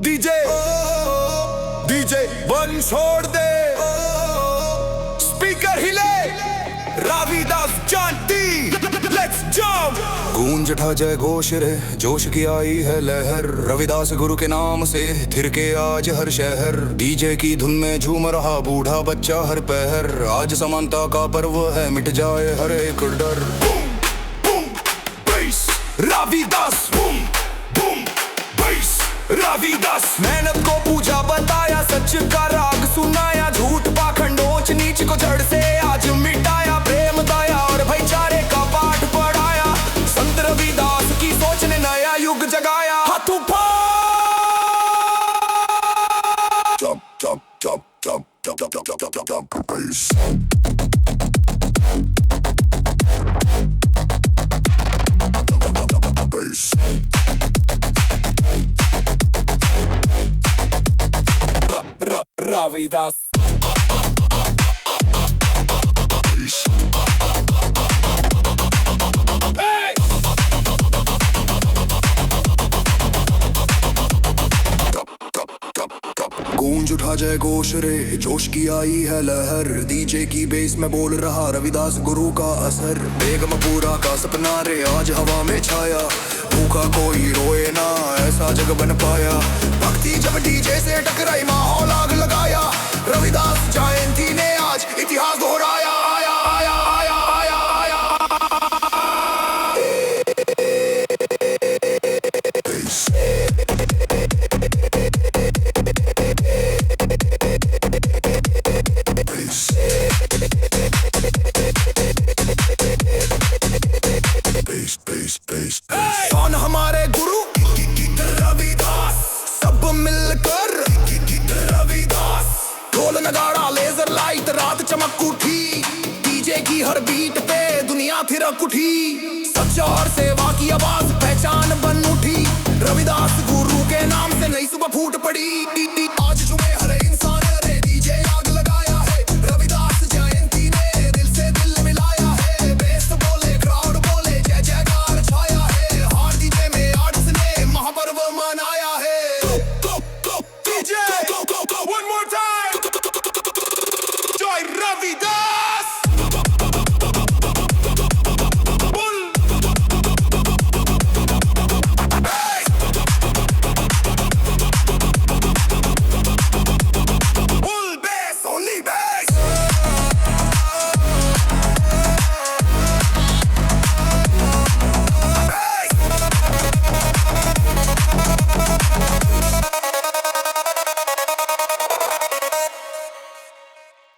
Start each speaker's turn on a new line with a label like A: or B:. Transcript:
A: DJ DJ one छोड़ दे, speaker हिले, रविदास जानती, लेट्स जंप। गूंज उठा जय घोष रे, जोश की आई है लहर, रविदास गुरु के नाम से थिर के आज हर शहर। डीजे की धुन में झूम रहा बूढ़ा बच्चा हर पहर, आज समानता का पर्व है, मिट जाए हर एक डर। Boom boom base Ravidas, boom boom base Ravidas. मेहनत को पूजा बताया, सच का राग सुनाया, झूठ पाखंड ऊंच नीच को जड़ से आज मिटाया, प्रेम दया और भाईचारे का पाठ पढ़ाया, संत रविदास की सोच ने नया युग जगाया। हाथ उठा jump jump jump jump jump jump jump jump base. Ravidas. Hey! गूंज उठा जय घोष रे, जोश की आई है लहर, डीजे की बेस में बोल रहा रविदास गुरु का असर। बेगम पूरा का सपना रे आज हवा में छाया, भूखा कोई रोए ना ऐसा जग बन पाया। भक्ति जब डीजे से टकराई माहौल आग लगाया, रविदास जयंती ने आज इतिहास दोहराया। आया आया आया आया आया कौन हमारे गुरु रविदास, सब मिलकर रविदास। ढोल नगाड़ा लेजर लाइट रात चमक उठी, डीजे की हर बीट पे दुनिया थिरक उठी, सच और सेवा की आवाज पहचान बन उठी, रविदास गुरु के नाम से नई सुबह फूट पड़ी।